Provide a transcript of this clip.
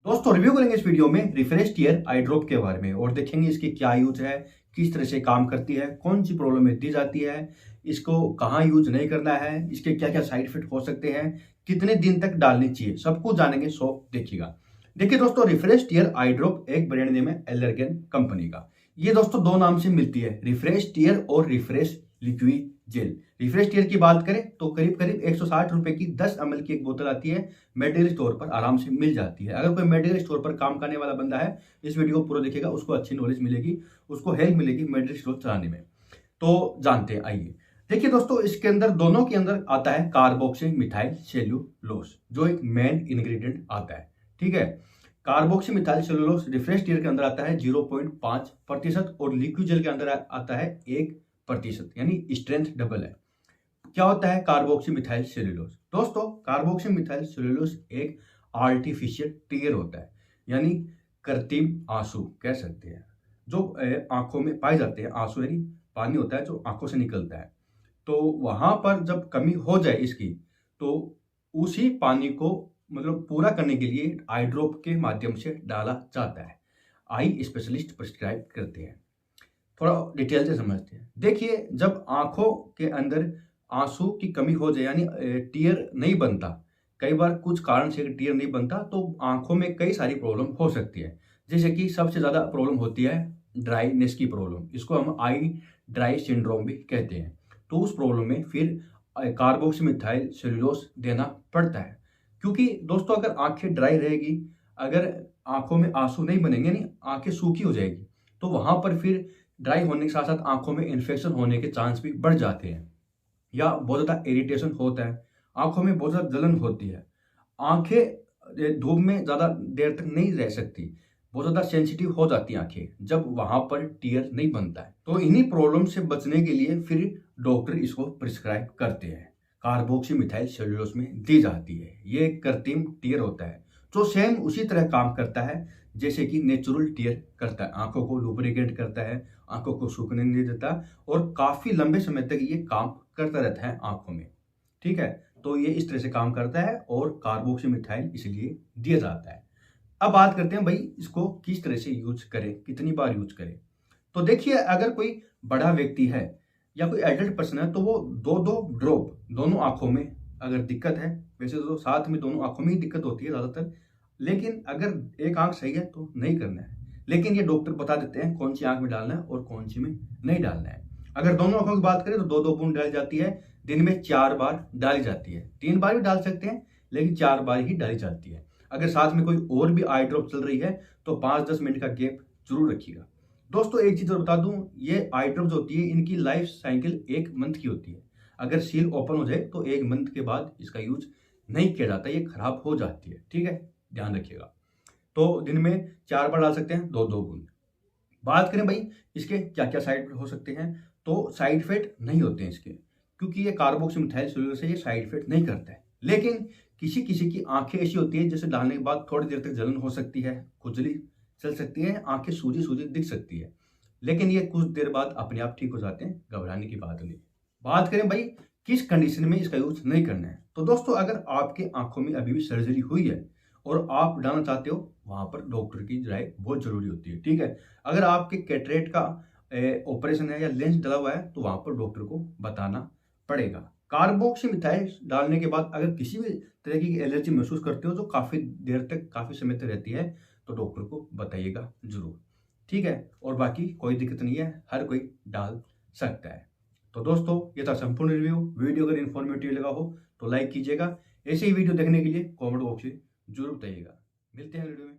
दोस्तों रिव्यू करेंगे इस वीडियो में रिफ्रेश टीयर आई ड्रॉप के बारे में और देखेंगे इसकी क्या यूज है, किस तरह से काम करती है, कौन सी प्रॉब्लम में दी जाती है, इसको कहाँ यूज नहीं करना है, इसके क्या क्या साइड इफेक्ट हो सकते हैं, कितने दिन तक डालनी चाहिए, सब कुछ जानेंगे। सो देखिएगा। देखिए दोस्तों, रिफ्रेश टीयर आई ड्रॉप एक ब्रांड नेम है एलर्गेन कंपनी का। ये दोस्तों दो नाम से मिलती है, रिफ्रेश टीयर और Refresh Liquid Gel. Refresh Tear की बात करें तो करीब करीब 160 रुपए की 10 ml की एक बोतल आती है, मेडिकल स्टोर पर आराम से मिल जाती है। अगर कोई मेडिकल स्टोर पर काम करने वाला बंदा है, इस वीडियो को पूरा देखेगा, उसको अच्छी नॉलेज मिलेगी, उसको हेल्प मिलेगी मेडिकल स्टोर चलाने में। तो जानते हैं, आइए। देखिए दोस्तों, इसके अंदर दोनों के अंदर आता है कार्बोक्सी मिथाइल सेल्यूलोज, जो एक मेन इंग्रेडिएंट आता है। ठीक है, carboxy methyl cellulose refresh tear के अंदर आता है 0.5% और लिक्विड जेल के अंदर आता है 1%, यानी स्ट्रेंथ डबल है। क्या होता है कार्बोक्सी मिथाइल सेल्यूलोज? दोस्तों, कार्बोक्सी मिथाइल सेल्यूलोज एक आर्टिफिशियल टीयर होता है, यानी कृत्रिम आंसू कह सकते हैं, जो आंखों में पाए जाते हैं। आंसू यानी पानी होता है जो आंखों से निकलता है। तो वहां पर जब कमी हो जाए इसकी, तो उसी पानी को मतलब पूरा करने के लिए आई ड्रॉप के माध्यम से डाला जाता है। आई स्पेशलिस्ट प्रिस्क्राइब करते हैं। थोड़ा डिटेल से समझते हैं। देखिए, जब आंखों के अंदर आंसू की कमी हो जाए, यानी टीयर नहीं बनता, कई बार कुछ कारण से टीयर नहीं बनता, तो आंखों में कई सारी प्रॉब्लम हो सकती है। जैसे कि सबसे ज़्यादा प्रॉब्लम होती है ड्राईनेस की प्रॉब्लम, इसको हम आई ड्राई सिंड्रोम भी कहते हैं। तो उस प्रॉब्लम में फिर कार्बोक्सीमिथाइल सेल्यूलोज देना पड़ता है, क्योंकि दोस्तों अगर आंखें ड्राई रहेगी, अगर आंखों में आंसू नहीं बनेंगे, यानी आंखें सूखी हो जाएगी, तो वहां पर फिर ड्राई होने के साथ साथ आंखों में इन्फेक्शन होने के चांस भी बढ़ जाते हैं, या बहुत ज़्यादा इरिटेशन होता है, आंखों में बहुत ज़्यादा जलन होती है, आंखें धूप में ज़्यादा देर तक नहीं रह सकती, बहुत ज़्यादा सेंसिटिव हो जाती हैं आंखें जब वहां पर टीयर नहीं बनता है। तो इन्हीं प्रॉब्लम से बचने के लिए फिर डॉक्टर इसको प्रिस्क्राइब करते हैं, कार्बोक्सी मिथाइल सेल्यूलोज में दी जाती है। ये एक कृत्रिम टीयर होता है जो सेम उसी तरह काम करता है जैसे कि नेचुरल टीयर करता है, आंखों को लुब्रिकेट करता है, आंखों को सूखने नहीं देता, और काफी लंबे समय तक ये काम करता रहता है आंखों में। ठीक है, तो ये इस तरह से काम करता है और कार्बोक्सी मिथाइल इसलिए दिया जाता है। अब बात करते हैं भाई, इसको किस तरह से यूज करें, कितनी बार यूज करें। तो देखिए, अगर कोई बड़ा व्यक्ति है या कोई एडल्ट पर्सन है, तो वो दो दो ड्रॉप दोनों आंखों में, अगर दिक्कत है, वैसे तो साथ में दोनों आंखों में ही दिक्कत होती है ज्यादातर, लेकिन अगर एक आंख सही है तो नहीं करना है। लेकिन ये डॉक्टर बता देते हैं कौन सी आंख में डालना है और कौन सी में नहीं डालना है। अगर दोनों आंखों की बात करें तो दो दो बूंद डाली जाती है, दिन में 4 बार डाली जाती है। 3 बार भी डाल सकते हैं, लेकिन 4 बार ही डाली जाती है। अगर साथ में कोई और भी आई ड्रॉप चल रही है तो 5-10 मिनट का गैप जरूर रखिएगा। दोस्तों एक चीज और बता दूं, ये आई ड्रॉप्स होती है, इनकी लाइफ साइकिल 1 मंथ की होती है। अगर सील ओपन हो जाए तो 1 मंथ के बाद इसका यूज नहीं किया जाता, ये खराब हो जाती है। ठीक है, ध्यान रखिएगा। तो दिन में 4 बार डाल सकते हैं, 2-2 बूंद। बात करें भाई इसके क्या क्या साइड इफेक्ट हो सकते हैं, तो साइड इफेक्ट नहीं होते हैं इसके, क्योंकि ये कार्बोक्सी मिथाइल सेल्यूलोज से ये साइड इफेक्ट नहीं करता है। लेकिन किसी किसी की आंखें ऐसी होती है जैसे डालने के बाद थोड़ी देर तक जलन हो सकती है, खुजली चल सकती है, आंखें सूजी सूजी दिख सकती है, लेकिन ये कुछ देर बाद अपने आप ठीक हो जाते हैं, घबराने की बात नहीं। बात करें भाई किस कंडीशन में इसका यूज नहीं करना है, तो दोस्तों अगर आपके आंखों में अभी भी सर्जरी हुई है और आप डालना चाहते हो, वहां पर डॉक्टर की राय बहुत जरूरी होती है। ठीक है, अगर आपके कैटरेक्ट का ऑपरेशन है या लेंस डला हुआ है, तो वहां पर डॉक्टर को बताना पड़ेगा। कार्बोक्सी मिथाइल डालने के बाद अगर किसी भी तरह की एलर्जी महसूस करते हो जो काफी देर तक, काफी समय तक रहती है, तो डॉक्टर को बताइएगा जरूर। ठीक है, और बाकी कोई दिक्कत नहीं है, हर कोई डाल सकता है। तो दोस्तों ये था संपूर्ण रिव्यू। वीडियो अगर इन्फॉर्मेटिव लगा हो तो लाइक कीजिएगा। ऐसे ही वीडियो देखने के लिए कमेंट बॉक्स में जरूर बताइएगा। मिलते हैं वीडियो में।